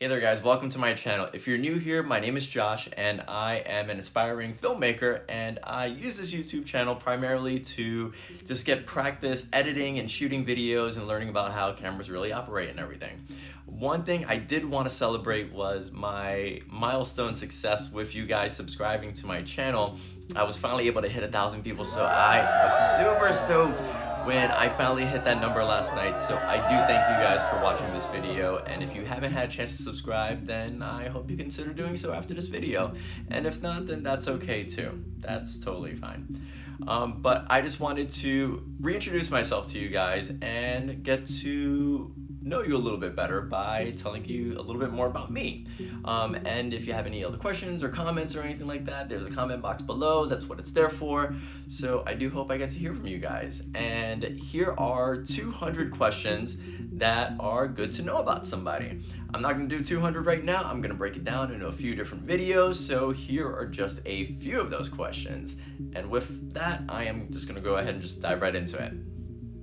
Hey there guys, welcome to my channel. If you're new here, my name is Josh and I am an aspiring filmmaker, and I use this YouTube channel primarily to just get practice editing and shooting videos and learning about how cameras really operate and everything. One thing I did want to celebrate was my milestone success with you guys subscribing to my channel. I was finally able to hit 1,000 people, so I was super stoked when I finally hit that number last night. So I do thank you guys for watching this video, and if you haven't had a chance to subscribe, then I hope you consider doing so after this video. And if not, then that's okay too. That's totally fine. But I just wanted to reintroduce myself to you guys and get to know you a little bit better by telling you a little bit more about me. And if you have any other questions or comments or anything like that, there's a comment box below. That's what it's there for. So I do hope I get to hear from you guys. And here are 200 questions that are good to know about somebody. I'm not gonna do 200 right now. I'm gonna break it down into a few different videos. So here are just a few of those questions. And with that, I am just gonna go ahead and just dive right into it.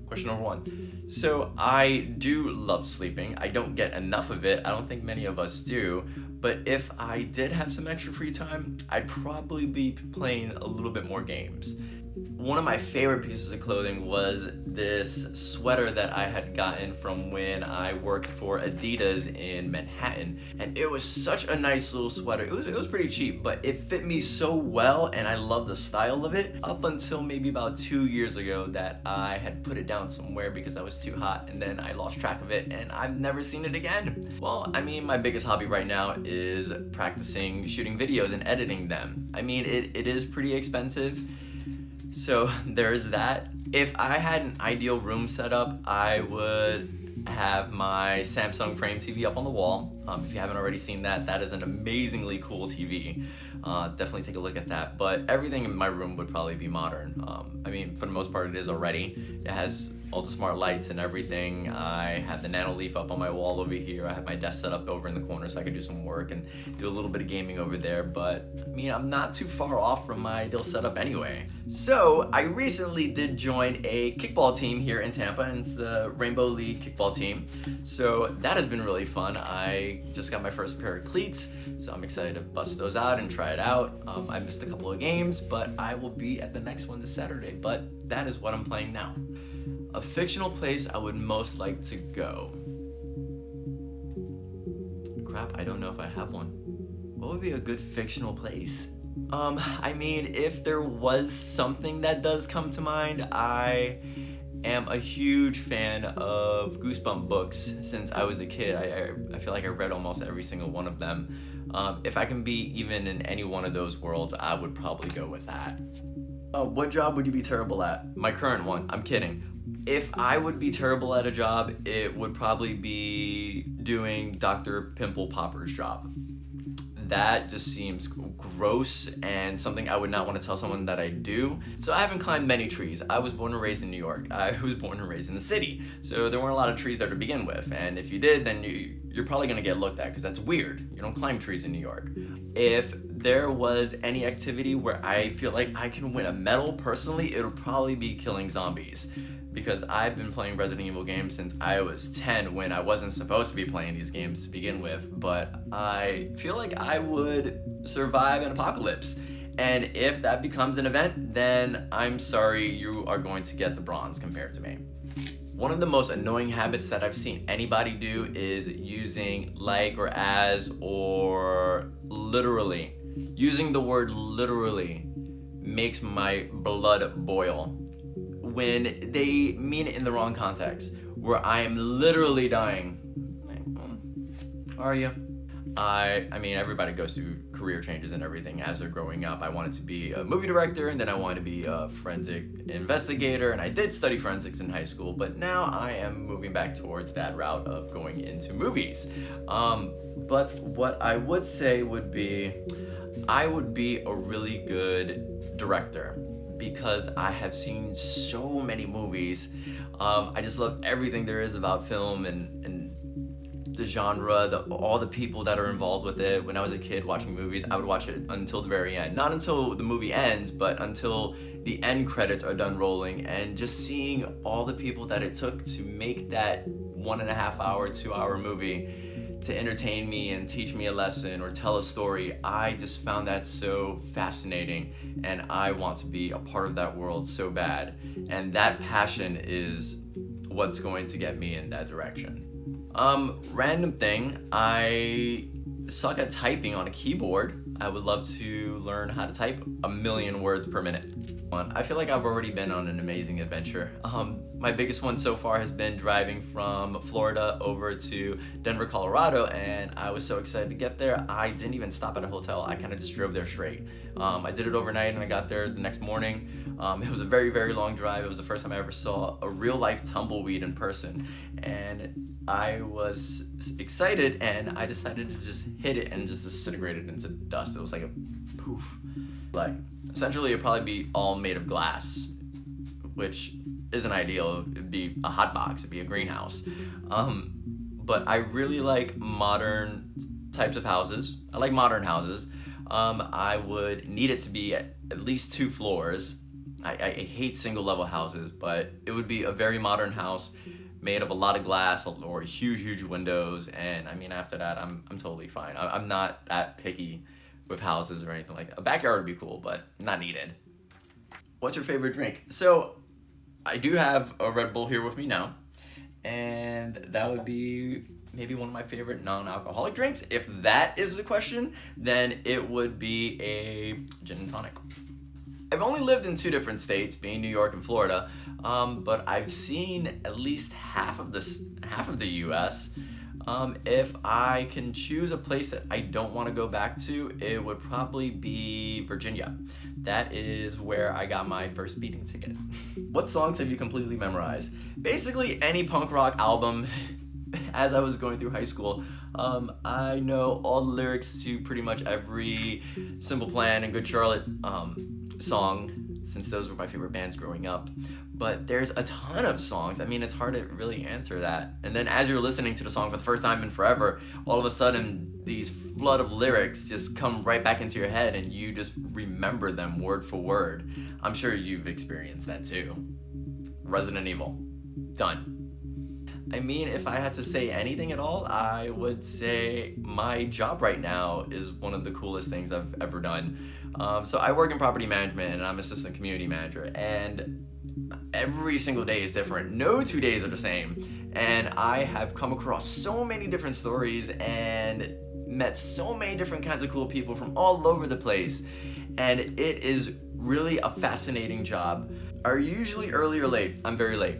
Question number 1. So I do love sleeping. I don't get enough of it. I don't think many of us do. But if I did have some extra free time, I'd probably be playing a little bit more games. One of my favorite pieces of clothing was this sweater that I had gotten from when I worked for Adidas in Manhattan, and it was such a nice little sweater. It was pretty cheap, but it fit me so well, and I love the style of it, up until maybe about 2 years ago that I had put it down somewhere because I was too hot, and then I lost track of it, and I've never seen it again. Well, I mean, my biggest hobby right now is practicing shooting videos and editing them. I mean, it is pretty expensive. So there's that. If I had an ideal room setup, I would have my Samsung Frame TV up on the wall. If you haven't already seen that, that is an amazingly cool TV. Definitely take a look at that. But everything in my room would probably be modern. I mean, for the most part, it is already. It has all the smart lights and everything. I have the Nano Leaf up on my wall over here. I have my desk set up over in the corner so I can do some work and do a little bit of gaming over there. But I mean, I'm not too far off from my ideal setup anyway. So I recently did join a kickball team here in Tampa, and it's the Rainbow League kickball team. So that has been really fun. I just got my first pair of cleats, so I'm excited to bust those out and try it out. I missed a couple of games, but I will be at the next one this Saturday. But that is what I'm playing now. A fictional place I would most like to go. Crap, I don't know if I have one. What would be a good fictional place? I mean, if there was something that does come to mind, I am a huge fan of Goosebump books since I was a kid. I feel like I read almost every single one of them. If I can be even in any one of those worlds, I would probably go with that. What job would you be terrible at? My current one. I'm kidding. If I would be terrible at a job, it would probably be doing Dr. Pimple Popper's job. That just seems gross and something I would not want to tell someone that I do. So I haven't climbed many trees. I was born and raised in New York. I was born and raised in the city. So there weren't a lot of trees there to begin with. And if you did, then you're probably gonna get looked at because that's weird. You don't climb trees in New York. If there was any activity where I feel like I can win a medal personally, it would probably be killing zombies. Because I've been playing Resident Evil games since I was 10 when I wasn't supposed to be playing these games to begin with, but I feel like I would survive an apocalypse. And if that becomes an event, then I'm sorry, you are going to get the bronze compared to me. One of the most annoying habits that I've seen anybody do is using like or as or literally. Using the word literally makes my blood boil when they mean it in the wrong context, where I am literally dying. Are you? I mean, everybody goes through career changes and everything as they're growing up. I wanted to be a movie director, and then I wanted to be a forensic investigator, and I did study forensics in high school, but now I am moving back towards that route of going into movies. But what I would say would be, I would be a really good director, because I have seen so many movies. I just love everything there is about film and the genre, all the people that are involved with it. When I was a kid watching movies, I would watch it until the very end. Not until the movie ends, but until the end credits are done rolling, and just seeing all the people that it took to make that 1.5 hour, 2 hour movie to entertain me and teach me a lesson or tell a story. I just found that so fascinating, and I want to be a part of that world so bad. And that passion is what's going to get me in that direction. Random thing, I suck at typing on a keyboard. I would love to learn how to type 1,000,000 words per minute. I feel like I've already been on an amazing adventure. My biggest one so far has been driving from Florida over to Denver, Colorado, and I was so excited to get there. I didn't even stop at a hotel. I kind of just drove there straight. I did it overnight, and I got there the next morning. It was a very, very long drive. It was the first time I ever saw a real-life tumbleweed in person, and I was excited, and I decided to just hit it and just disintegrate it into dust. It was like a poof. Like, essentially, it'd probably be all made of glass, which isn't ideal. It'd be a hot box, it'd be a greenhouse. But I really like modern types of houses. I like modern houses. I would need it to be at least 2 floors. I hate single level houses, but it would be a very modern house made of a lot of glass or huge windows. And I mean, after that, I'm totally fine. I'm not that picky with houses or anything like that. A backyard would be cool, but not needed. What's your favorite drink? So I do have a Red Bull here with me now, and that would be maybe one of my favorite non-alcoholic drinks. If that is the question, then it would be a gin and tonic. I've only lived in 2 different states, being New York and Florida, but I've seen at least half of the U.S. If I can choose a place that I don't want to go back to, it would probably be Virginia. That is where I got my first speeding ticket. What songs have you completely memorized? Basically any punk rock album. As I was going through high school, I know all the lyrics to pretty much every Simple Plan and Good Charlotte song, since those were my favorite bands growing up. But there's a ton of songs. I mean, it's hard to really answer that. And then as you're listening to the song for the first time in forever, all of a sudden these flood of lyrics just come right back into your head, and you just remember them word for word. I'm sure you've experienced that too. Resident Evil. Done. I mean, if I had to say anything at all, I would say my job right now is one of the coolest things I've ever done. So I work in property management, and I'm assistant community manager, and every single day is different. No 2 days are the same. And I have come across so many different stories and met so many different kinds of cool people from all over the place. And it is really a fascinating job. Are you usually early or late? I'm very late.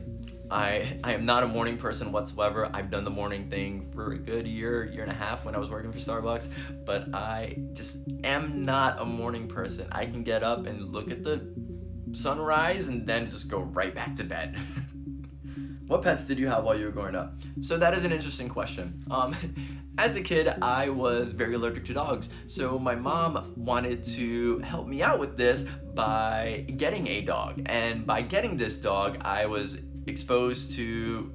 I am not a morning person whatsoever. I've done the morning thing for a good year and a half when I was working for Starbucks, but I just am not a morning person. I can get up and look at the sunrise and then just go right back to bed. What pets did you have while you were growing up? So that is an interesting question. As a kid, I was very allergic to dogs. So my mom wanted to help me out with this by getting a dog. And by getting this dog, I was exposed to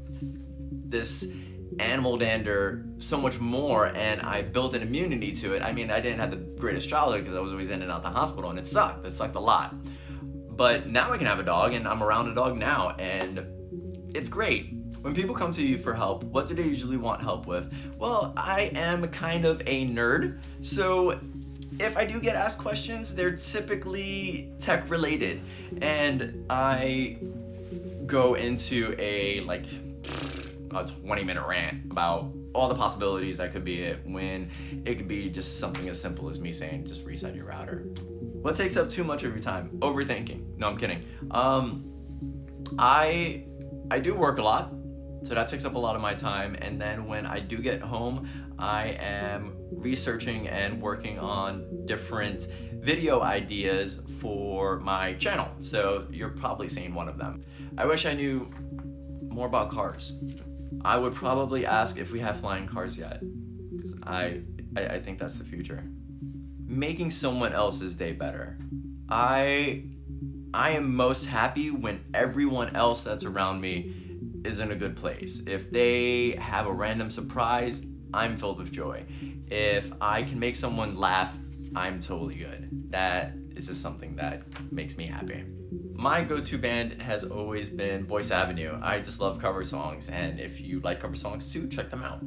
this animal dander so much more, and I built an immunity to it. I mean, I didn't have the greatest childhood because I was always in and out the hospital, and it sucked a lot. But now I can have a dog, and I'm around a dog now, and it's great. When people come to you for help, what do they usually want help with? Well, I am kind of a nerd, so if I do get asked questions, they're typically tech related, and I go into a 20-minute rant about all the possibilities that could be it, when it could be just something as simple as me saying just reset your router. What takes up too much of your time? Overthinking. No, I'm kidding. I do work a lot, so that takes up a lot of my time, and then when I do get home, I am researching and working on different video ideas for my channel, so you're probably seeing one of them. I wish I knew more about cars. I would probably ask if we have flying cars yet, because I think that's the future. Making someone else's day better. I am most happy when everyone else that's around me is in a good place. If they have a random surprise, I'm filled with joy. If I can make someone laugh, I'm totally good. That is just something that makes me happy. My go-to band has always been Voice Avenue. I just love cover songs, and if you like cover songs too, check them out.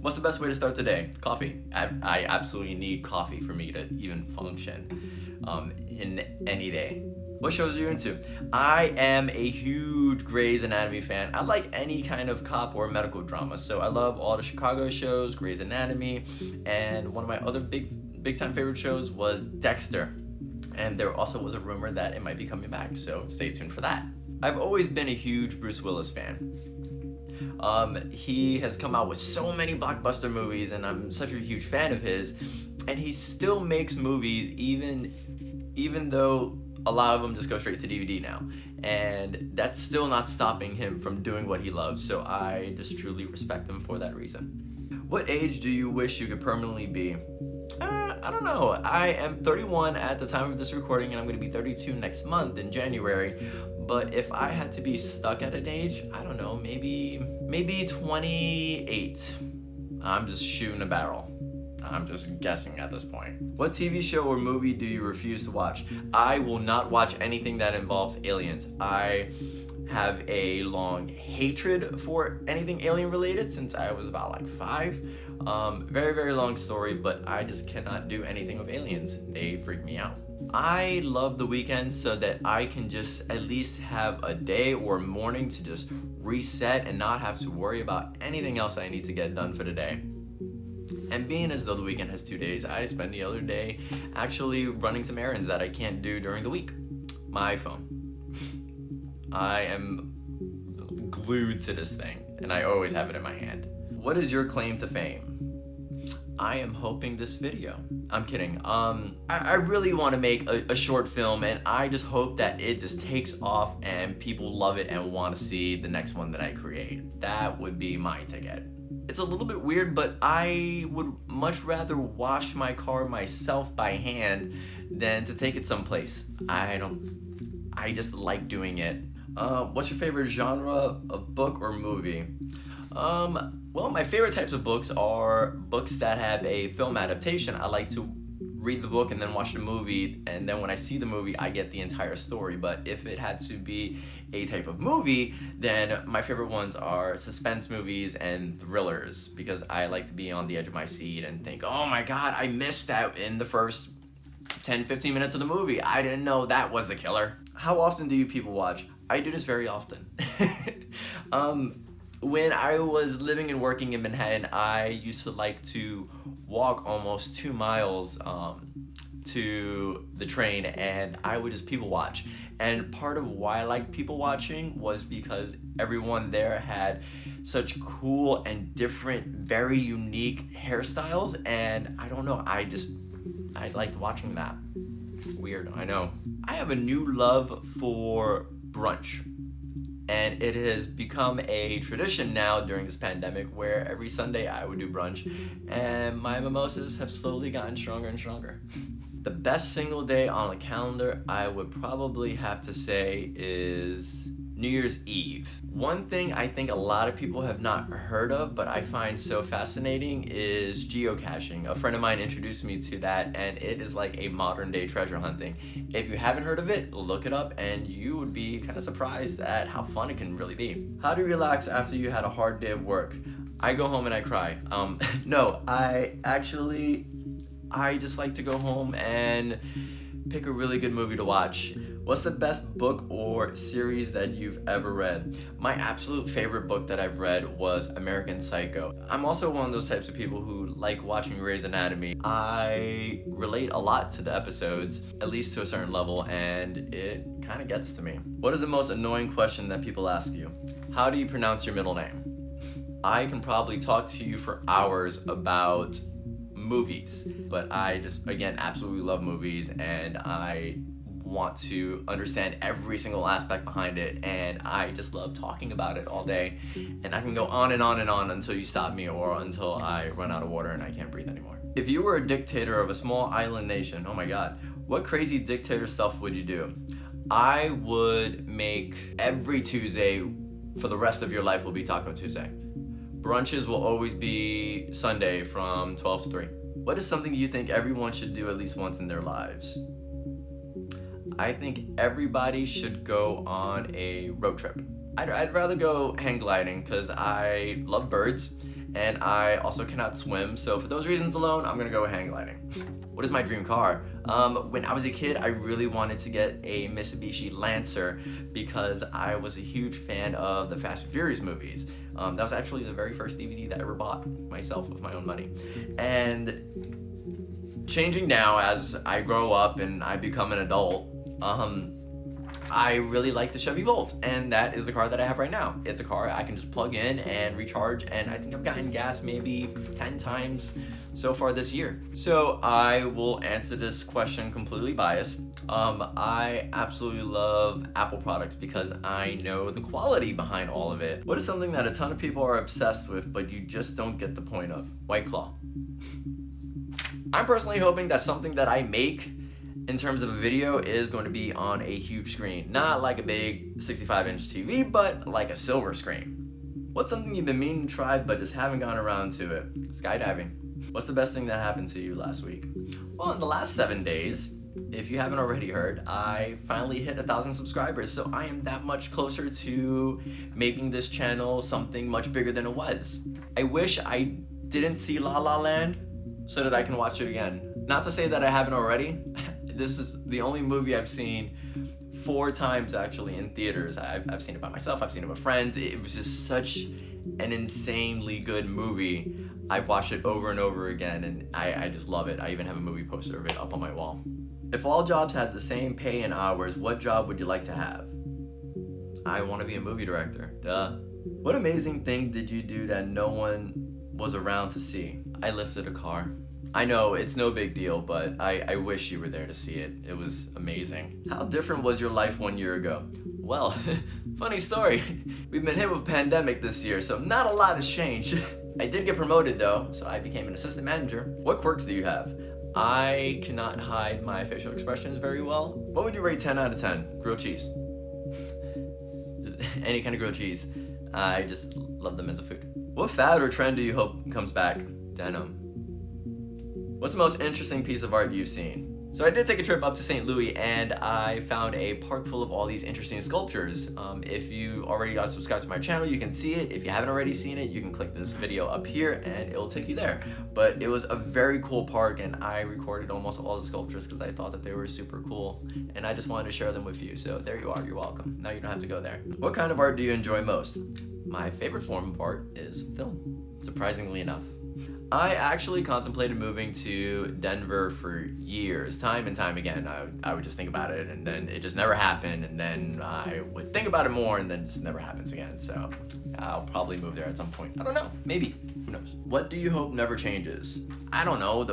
What's the best way to start the day? Coffee. I absolutely need coffee for me to even function in any day. What shows are you into? I am a huge Grey's Anatomy fan. I like any kind of cop or medical drama, so I love all the Chicago shows, Grey's Anatomy, and one of my other big time favorite shows was Dexter. And there also was a rumor that it might be coming back, so stay tuned for that. I've always been a huge Bruce Willis fan. He has come out with so many blockbuster movies, and I'm such a huge fan of his, and he still makes movies even though a lot of them just go straight to DVD now, and that's still not stopping him from doing what he loves, so I just truly respect him for that reason. What age do you wish you could permanently be? I don't know. I am 31 at the time of this recording, and I'm going to be 32 next month in January. But if I had to be stuck at an age, I don't know, maybe 28. I'm just shooting a barrel. I'm just guessing at this point. What TV show or movie do you refuse to watch? I will not watch anything that involves aliens. I have a long hatred for anything alien related since I was about like 5. Very, very long story, but I just cannot do anything with aliens. They freak me out. I love the weekends so that I can just at least have a day or morning to just reset and not have to worry about anything else I need to get done for the day. And being as though the weekend has 2 days, I spend the other day actually running some errands that I can't do during the week. My iPhone. I am glued to this thing, and I always have it in my hand. What is your claim to fame? I am hoping this video. I'm kidding. I really want to make a short film, and I just hope that it just takes off and people love it and want to see the next one that I create. That would be my ticket. It's a little bit weird, but I would much rather wash my car myself by hand than to take it someplace. I just like doing it. What's your favorite genre of book or movie? Well, my favorite types of books are books that have a film adaptation. I like to read the book and then watch the movie, and then when I see the movie, I get the entire story. But if it had to be a type of movie, then my favorite ones are suspense movies and thrillers, because I like to be on the edge of my seat and think, oh my god, I missed out in the first 10-15 minutes of the movie. I didn't know that was the killer. How often do you people watch? I do this very often. When I was living and working in Manhattan, I used to like to walk almost 2 miles to the train, and I would just people watch. And part of why I liked people watching was because everyone there had such cool and different, very unique hairstyles, and I don't know, I liked watching that. Weird, I know. I have a new love for brunch. And it has become a tradition now during this pandemic where every Sunday I would do brunch, and my mimosas have slowly gotten stronger and stronger. The best single day on the calendar, I would probably have to say, is New Year's Eve. One thing I think a lot of people have not heard of, but I find so fascinating, is geocaching. A friend of mine introduced me to that, and it is like a modern day treasure hunting. If you haven't heard of it, look it up, and you would be kind of surprised at how fun it can really be. How do you relax after you had a hard day of work? I go home and I cry. No, I just like to go home and pick a really good movie to watch. What's the best book or series that you've ever read? My absolute favorite book that I've read was American Psycho. I'm also one of those types of people who like watching Grey's Anatomy. I relate a lot to the episodes, at least to a certain level, and it kind of gets to me. What is the most annoying question that people ask you? How do you pronounce your middle name? I can probably talk to you for hours about movies, but I just, again, absolutely love movies, and I want to understand every single aspect behind it, and I just love talking about it all day, and I can go on and on and on until you stop me or until I run out of water and I can't breathe anymore. If you were a dictator of a small island nation, oh my god, what crazy dictator stuff would you do? I would make every Tuesday for the rest of your life will be Taco Tuesday. Brunches will always be Sunday from 12 to 3. What is something you think everyone should do at least once in their lives? I think everybody should go on a road trip. I'd rather go hang gliding because I love birds, and I also cannot swim, so for those reasons alone, I'm gonna go with hang gliding. What is my dream car? When I was a kid, I really wanted to get a Mitsubishi Lancer because I was a huge fan of the Fast and Furious movies. That was actually the very first DVD that I ever bought myself with my own money. And changing now as I grow up and I become an adult, I really like the Chevy Volt, and that is the car that I have right now. It's a car I can just plug in and recharge, and I think I've gotten gas maybe 10 times so far this year. So I will answer this question completely biased. I absolutely love Apple products because I know the quality behind all of it. What is something that a ton of people are obsessed with, but you just don't get the point of? White Claw. I'm personally hoping that something that I make in terms of a video is going to be on a huge screen. Not like a big 65-inch TV, but like a silver screen. What's something you've been meaning to try but just haven't gotten around to it? Skydiving. What's the best thing that happened to you last week? Well, in the last 7 days, if you haven't already heard, I finally hit 1,000 subscribers, so I am that much closer to making this channel something much bigger than it was. I wish I didn't see La La Land so that I can watch it again. Not to say that I haven't already. This is the only movie I've seen 4 times actually in theaters. I've seen it by myself, I've seen it with friends. It was just such an insanely good movie. I've watched it over and over again, and I just love it. I even have a movie poster of it up on my wall. If all jobs had the same pay and hours, what job would you like to have? I want to be a movie director. Duh. What amazing thing did you do that no one was around to see? I lifted a car. I know, it's no big deal, but I wish you were there to see it. It was amazing. How different was your life 1 year ago? Well, funny story. We've been hit with a pandemic this year, so not a lot has changed. I did get promoted though, so I became an assistant manager. What quirks do you have? I cannot hide my facial expressions very well. What would you rate 10 out of 10? Grilled cheese. Any kind of grilled cheese. I just love them as a food. What fad or trend do you hope comes back? Denim. What's the most interesting piece of art you've seen? So I did take a trip up to St. Louis and I found a park full of all these interesting sculptures. If you already got subscribed to my channel, you can see it. If you haven't already seen it, you can click this video up here and it'll take you there. But it was a very cool park and I recorded almost all the sculptures because I thought that they were super cool and I just wanted to share them with you. So there you are, you're welcome. Now you don't have to go there. What kind of art do you enjoy most? My favorite form of art is film, surprisingly enough. I actually contemplated moving to Denver for years, time and time again. I would just think about it and then it just never happened, and then I would think about it more and then it just never happens again. So I'll probably move there at some point. I don't know, maybe, who knows? What do you hope never changes? I don't know,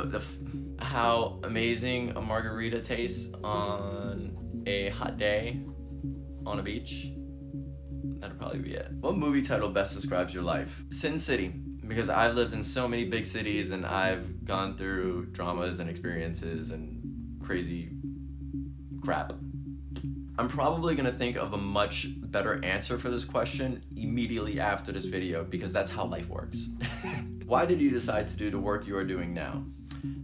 how amazing a margarita tastes on a hot day on a beach. That'd probably be it. What movie title best describes your life? Sin City. Because I've lived in so many big cities and I've gone through dramas and experiences and crazy crap. I'm probably gonna think of a much better answer for this question immediately after this video because that's how life works. Why did you decide to do the work you are doing now?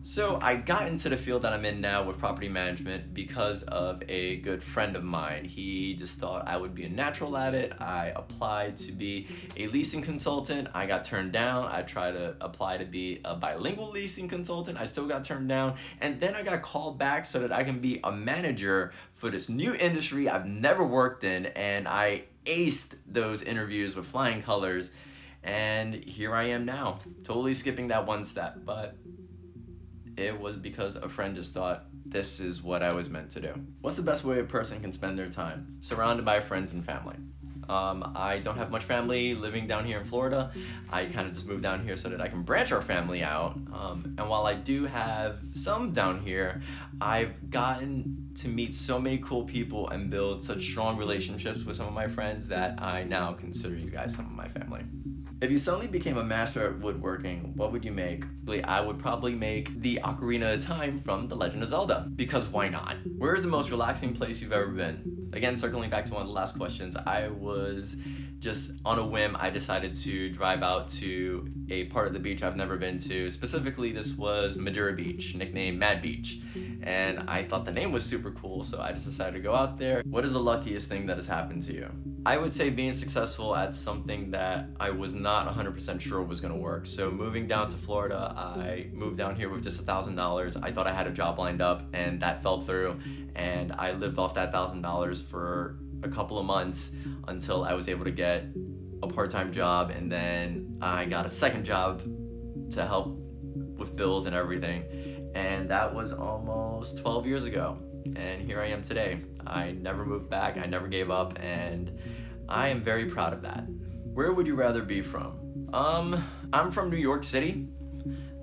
So I got into the field that I'm in now with property management because of a good friend of mine. He just thought I would be a natural at it. I applied to be a leasing consultant. I got turned down. I tried to apply to be a bilingual leasing consultant. I still got turned down. And then I got called back so that I can be a manager for this new industry I've never worked in. And I aced those interviews with flying colors. And here I am now, totally skipping that one step. But it was because a friend just thought this is what I was meant to do. What's the best way a person can spend their time? Surrounded by friends and family. I don't have much family living down here in Florida. I kind of just moved down here so that I can branch our family out. And while I do have some down here, I've gotten to meet so many cool people and build such strong relationships with some of my friends that I now consider you guys some of my family. If you suddenly became a master at woodworking, what would you make? I would probably make the Ocarina of Time from The Legend of Zelda, because why not? Where is the most relaxing place you've ever been? Again, circling back to one of the last questions, I was just on a whim, I decided to drive out to a part of the beach I've never been to. Specifically, this was Madeira Beach, nicknamed Mad Beach. And I thought the name was super cool, so I just decided to go out there. What is the luckiest thing that has happened to you? I would say being successful at something that I was not 100% sure was gonna work. So moving down to Florida, I moved down here with just $1,000. I thought I had a job lined up, and that fell through. And I lived off that $1,000 for a couple of months until I was able to get a part-time job, and then I got a second job to help with bills and everything, and that was almost 12 years ago, and here I am today. I never moved back, I never gave up, and I am very proud of that. Where would you rather be from? I'm from New York City.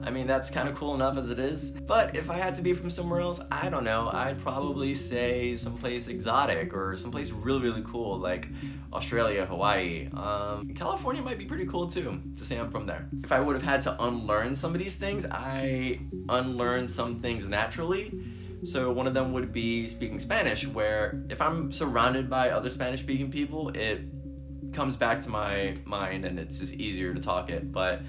I mean, that's kind of cool enough as it is. But if I had to be from somewhere else, I don't know. I'd probably say someplace exotic or someplace really, really cool, like Australia, Hawaii. California might be pretty cool too, to say I'm from there. If I would have had to unlearn some of these things, I unlearned some things naturally. So one of them would be speaking Spanish, where if I'm surrounded by other Spanish-speaking people, it comes back to my mind and it's just easier to talk it. But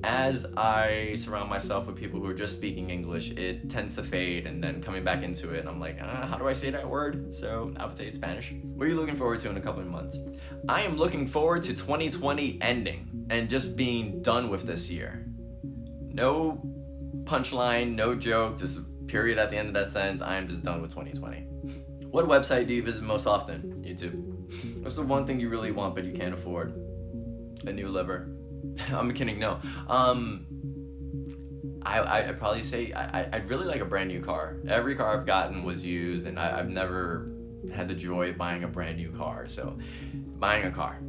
as I surround myself with people who are just speaking English, it tends to fade, and then coming back into it, I'm like, how do I say that word? So I would say Spanish. What are you looking forward to in a couple of months? I am looking forward to 2020 ending and just being done with this year. No punchline, no joke, just period at the end of that sentence. I am just done with 2020. What website do you visit most often? YouTube. What's the one thing you really want but you can't afford? A new liver. I'm kidding, no. I'd probably say I'd really like a brand new car. Every car I've gotten was used, and I've never had the joy of buying a brand new car. So buying a car,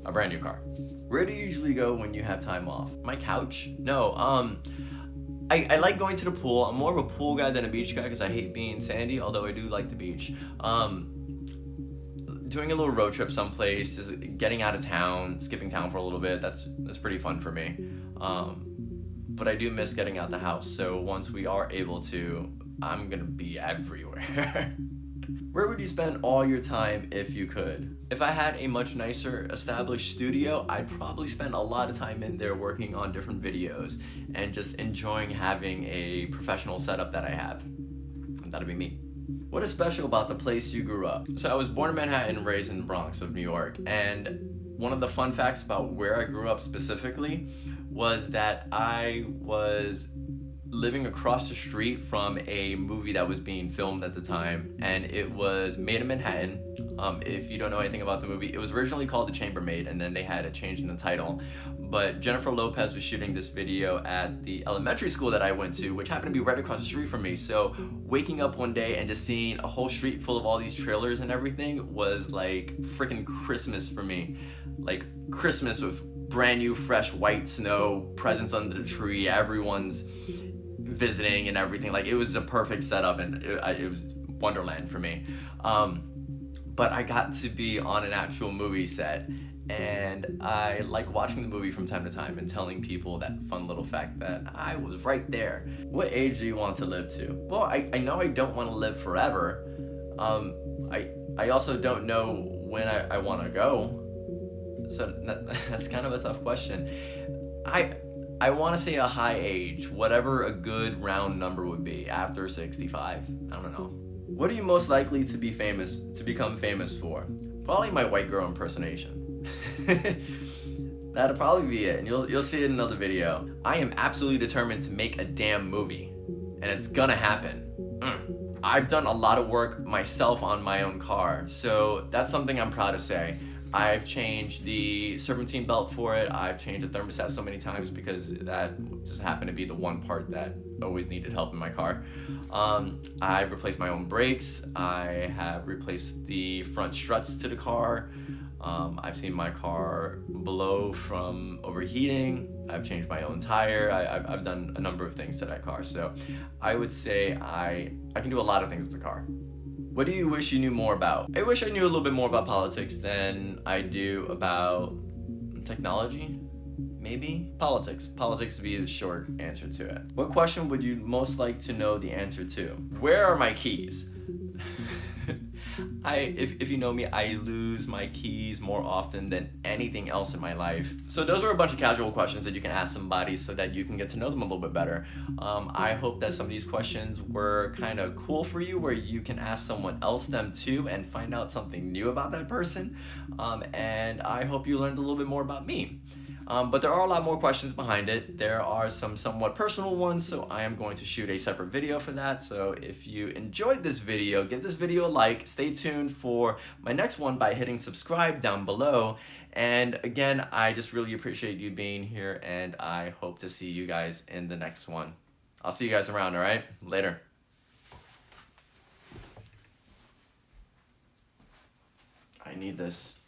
a brand new car. Where do you usually go when you have time off? My couch? No, I like going to the pool. I'm more of a pool guy than a beach guy because I hate being sandy, although I do like the beach. Doing a little road trip someplace, just getting out of town, skipping town for a little bit, that's pretty fun for me. But I do miss getting out the house, so once we are able to, I'm gonna be everywhere. Where would you spend all your time if you could? If I had a much nicer established studio, I'd probably spend a lot of time in there working on different videos and just enjoying having a professional setup that I have. That'd be me. What is special about the place you grew up? So I was born in Manhattan and raised in the Bronx of New York, and one of the fun facts about where I grew up specifically was that I was living across the street from a movie that was being filmed at the time, and it was made in Manhattan. If you don't know anything about the movie, it was originally called The Chambermaid, and then they had a change in the title. But Jennifer Lopez was shooting this video at the elementary school that I went to, which happened to be right across the street from me. So waking up one day and just seeing a whole street full of all these trailers and everything was like freaking Christmas for me. Like Christmas with brand new fresh white snow, presents under the tree, everyone's visiting and everything. Like it was a perfect setup, and it was Wonderland for me. But I got to be on an actual movie set, and I like watching the movie from time to time and telling people that fun little fact that I was right there. What age do you want to live to? Well, I know I don't want to live forever. I also don't know when I want to go. So that's kind of a tough question. I want to say a high age, whatever a good round number would be, after 65. I don't know. What are you most likely to become famous for? Probably my white girl impersonation. That'll probably be it, and you'll see it in another video. I am absolutely determined to make a damn movie, and it's gonna happen. I've done a lot of work myself on my own car, so that's something I'm proud to say. I've changed the serpentine belt for it. I've changed the thermostat so many times because that just happened to be the one part that always needed help in my car. I've replaced my own brakes. I have replaced the front struts to the car. I've seen my car blow from overheating. I've changed my own tire. I've done a number of things to that car. So I would say I can do a lot of things with the car. What do you wish you knew more about? I wish I knew a little bit more about politics than I do about technology, maybe? Politics would be the short answer to it. What question would you most like to know the answer to? Where are my keys? If you know me, I lose my keys more often than anything else in my life. So those were a bunch of casual questions that you can ask somebody so that you can get to know them a little bit better. I hope that some of these questions were kind of cool for you, where you can ask someone else them too and find out something new about that person. And I hope you learned a little bit more about me. But there are a lot more questions behind it. There are some somewhat personal ones, so I am going to shoot a separate video for that. So if you enjoyed this video, give this video a like. Stay tuned for my next one by hitting subscribe down below. And again, I just really appreciate you being here, and I hope to see you guys in the next one. I'll see you guys around, all right? Later. I need this.